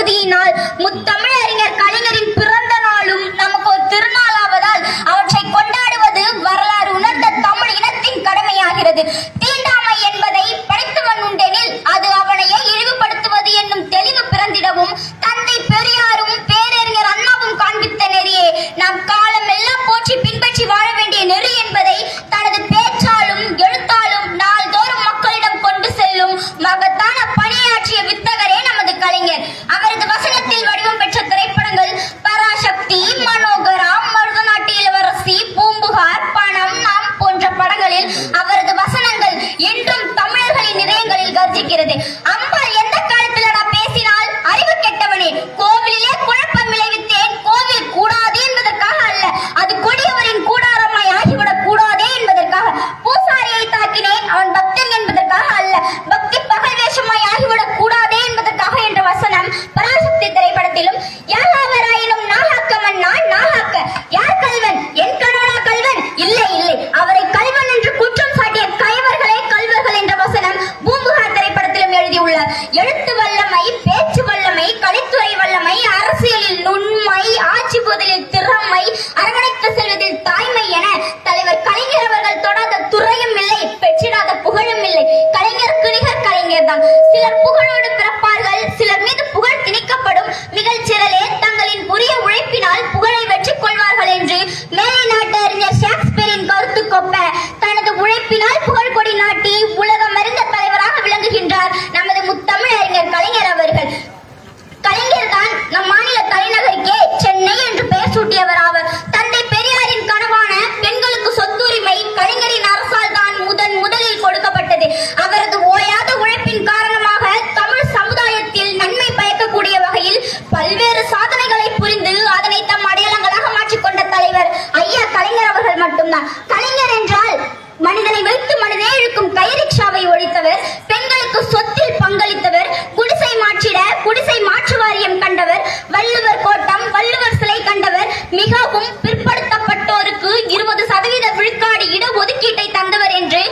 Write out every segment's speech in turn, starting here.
அனுமதியினால் முத்தமிழறிஞர் கலைஞரின் பிறந்த நாளும் நமக்கு ஒரு திருநாளாவதால் அவற்றை கொண்டாடுவது வரலாறு உணர்ந்த தமிழ் இனத்தின் கடமையாகிறது. தீண்டாமை என்பதை படித்தவன் உண்டெனில் அது அவனையே இழிவுபடுத்துவது என்னும் தெளிவு பிறந்திடவும் தந்தை பெரியாரும் பேரறிஞர் அண்ணாவும் காண்பித்த நெறியே நாம் காலமெல்லாம் போற்றி பின்பற்றி வாழ வேண்டிய நெறி என்பதை தனது பேச்சாலும் எழுத்தாலும் நாள்தோறும் மக்களிடம் கொண்டு செல்லும் மகத்தான பணியாற்றிய வித்தகரே நமது கலைஞர். அவரது வசனத்தில் வடிவம் பெற்ற திரைப்படங்கள் பராசக்தி, மனோகரா, மருதநாட்டு இளவரசி, பூம்புகார், பணம், நாம் போன்ற படங்களில் அவரது வசனங்கள் என்றும் தமிழர்களின் இதயங்களில் கர்ஜிக்கிறது. அம்பாள் எந்த காலத்திலடா பேசினால் அறிவு கெட்டவனே, கோவிலிலே குழப்பம் விளைவித்தேன், கோவில் கூடாது என்பதற்காக அல்ல, அது கொடியவரின் கூடாரமாய் ஆகிவிடக் கூடாதே என்பதற்காக. பூசாரியை தாக்கினேன், அவன் பக்தன் என்பதற்காக அல்ல, பக்தி பகல் வேஷமாய் ஆகிவிடக் கூடாதே என்பதற்காக என்ற வசனம் பராசக்தி திரைப்படத்திலும் யாராவராயினும் நாகாக்க மன்னா நாகாக்க, யார் கல்வன்? என் கணவனா கல்வன்? இல்லை இல்லை, அவரை கல்வன் என்று குற்றம் சாட்டிய கைவர்களே கல்வர்கள் என்ற வசனம் பூம்புகார் திரைப்படத்திலும் எழுதியுள்ளார். எழுத்து வல்லமை, பேச்சு வல்லமை, கலைத்துறை வல்லமை, அரசியலில் நுண்மை, ஆட்சி புதலில் திறமை, அரவணைத்து செல்வதில் தாய்மை என தலைவர் கலைஞர் அவர்கள் தொடாத துறையும் இல்லை, பெற்றிடாத புகழும் இல்லை. கலைஞருக்கு நிகர் கலைஞர் தான். சிலர் புகழோடு பிறப்பார்கள், சிலர் மீது புகழ் திணிக்கப்படும். மிகச்சிறலே தங்களின் உரிய உழைப்பினால் புகழை வெற்றி கொள்வார்கள் என்று மேலை நாட்டு அறிஞர் ஷேக்ஸ்பியரின் கருத்து கொப்ப தனது உழைப்பினால் புகழ் கொடி நாட்டி உலகம் அறிந்த தலைவராக விளங்குகின்றார் நமது முத்தமிழ் அறிஞர் கலைஞர் அவர்கள். கலைஞர் தான் நம் மாநில தலைநகருக்கே சென்னை என்று பெயர் சூட்டியவர் ஆவர். தந்தை பெரியாரின் கனவான பெண்களுக்கு சொத்துரிமை கலைஞரின் அரசால் தான் முதலில் கொடுக்கப்பட்டது. அவரது ஓயாத உழைப்பின் காரணமாக தமிழ் சமுதாயத்தில் நன்மை பயக்கக்கூடிய வகையில் பல்வேறு சாதனைகளை புரிந்து அதனை தம் அடையாளங்களாக மாற்றிக்கொண்ட தலைவர் ஐயா கலைஞர் அவர்கள் மட்டும்தான். கலைஞர் என்றால் மனிதனை வைத்து மனிதனை இழுக்கும் கைரிக்ஷாவை ஒழித்தவர், பெண்களுக்கு சொத்தில் பங்களித்தவர், குடிசை மாற்றிட குடிசை மாற்று வாரியம் கண்டவர், வள்ளுவர் கோட்டம் வள்ளுவர் சிலை கண்டவர், மிகவும் பிற்படுத்தப்பட்டோருக்கு 20% விழுக்காடு இட ஒதுக்கீட்டை தந்தவர் என்று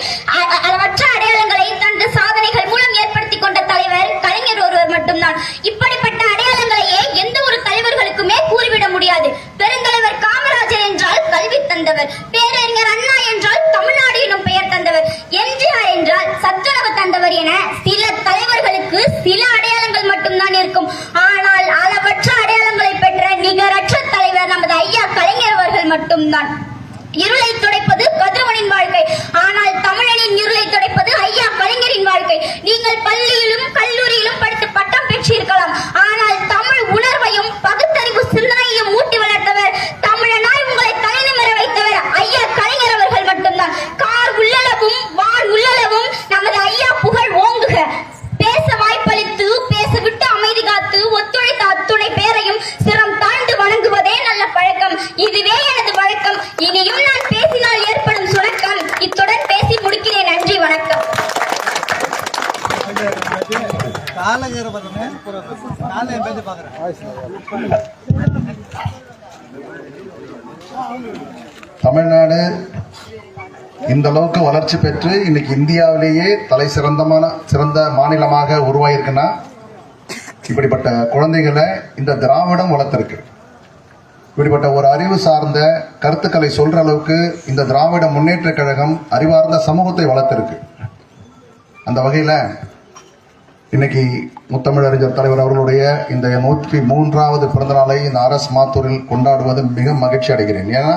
அளவற்ற அடையாளங்களை தனது சாதனைகள் மூலம் ஏற்படுத்திக் கொண்ட தலைவர் கலைஞர் ஒருவர் மட்டும்தான். இப்படிப்பட்ட அடையாளங்களையே எந்த ஒரு தலைவர்களுக்குமே கூறிவிட முடியாது. பெருந்தலைவர் காமராஜர் என்றால் கல்வி தந்தவர், பேரறிஞர் அண்ணா என்றால் தமிழ்நாடு எனும் பெயர் தந்தவர், எம்ஜிஆர் என்றால் சத்துணவு தந்தவர் என சில தலைவர்களுக்கு சில அடையாளங்கள் மட்டும்தான் இருக்கும். ஆனால் அளவற்ற அடையாளங்களை பெற்ற நிகரற்ற தலைவர் நமது ஐயா கலைஞர் அவர்கள் மட்டும்தான். இருளை துடைப்பது கதிரவனின் வாழ்க்கை, ஆனால் தமிழனின் இருளை துடைப்பது ஐயா கலைஞரின் வாழ்க்கை. நீங்கள் பள்ளியிலும் கல்லூரியிலும் படித்து பட்டம் பெற்றிருக்கலாம், ஆனால் தமிழ் உணர்வையும் பகுத்தறிவு சிந்தனையும் ஊட்டி வளர்த்தவர், தமிழனாய் உங்களை தலைநிமிர வைத்தவர் ஐயா கலைஞர் அவர்கள் மட்டும்தான். கார் உள்ளளவும் வாழ் உள்ளளவும் நமது ஐயா புகழ் ஓங்குக. பேச வாய்ப்பளித்து பேசவிட்டு அமைதி காத்து ஒத்துழைத்த அத்துணை பேரையும் சிரம் தாழ்ந்து வணங்குவதே நல்ல பழக்கம். இதுவே எனது வழக்கம். இனியும் நான் பேசினால் ஏற்படும் சுணக்கம். இத்துடன் பேசி முடிக்கிறேன். நன்றி, வணக்கம். தமிழ்நாடு இந்த அளவுக்கு வளர்ச்சி பெற்று இன்னைக்கு இந்தியாவிலேயே தலை சிறந்த மாநிலமாக உருவாயிருக்குன்னா இப்படிப்பட்ட குழந்தைகளை இந்த திராவிடம் வளர்த்திருக்கு. இப்படிப்பட்ட ஒரு அறிவு சார்ந்த கருத்துக்களை சொல்ற அளவுக்கு இந்த திராவிட முன்னேற்ற கழகம் அறிவார்ந்த சமூகத்தை வளர்த்திருக்கு. அந்த வகையில இன்னைக்கு முத்தமிழறிஞர் தலைவர் அவர்களுடைய இந்த 103வது பிறந்த நாளை இந்த அரசு மாத்தூரில் கொண்டாடுவது மிக மகிழ்ச்சி அடைகிறேன். ஏன்னா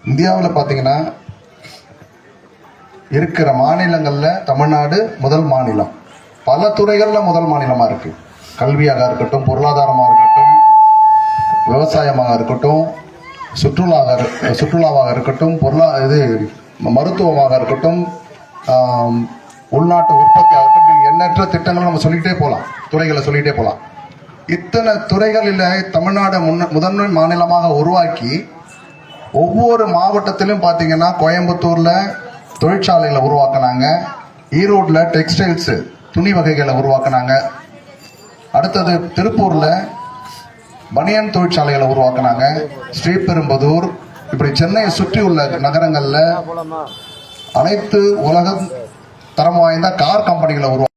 இந்தியாவில் பார்த்தீங்கன்னா இருக்கிற மாநிலங்கள்ல தமிழ்நாடு முதல் மாநிலம், பல துறைகள்ல முதல் மாநிலமா இருக்கு. கல்வியாக இருக்கட்டும், பொருளாதாரமாக இருக்கட்டும், விவசாயமாக இருக்கட்டும், சுற்றுலாவாக இருக்கட்டும், மருத்துவமாக இருக்கட்டும், உள்நாட்டு உற்பத்தியாக இருக்கட்டும், எண்ணற்ற திட்டங்கள் நம்ம சொல்லிக்கிட்டே போகலாம், துறைகளை சொல்லிக்கிட்டே போகலாம். இத்தனை துறைகளில் தமிழ்நாடு முதன்மை மாநிலமாக உருவாக்கி ஒவ்வொரு மாவட்டத்திலும் பார்த்தீங்கன்னா கோயம்புத்தூர்ல தொழிற்சாலைகளை உருவாக்குனாங்க, ஈரோடுல டெக்ஸ்டைல்ஸ் துணி வகைகளை உருவாக்குனாங்க, அடுத்தது திருப்பூர்ல பனியன் தொழிற்சாலைகளை உருவாக்குனாங்க, ஸ்ரீபெரும்புதூர், இப்படி சென்னையை சுற்றி உள்ள நகரங்கள்ல அனைத்து உலக தரம் வாய்ந்த கார் கம்பெனிகளை உருவாக்க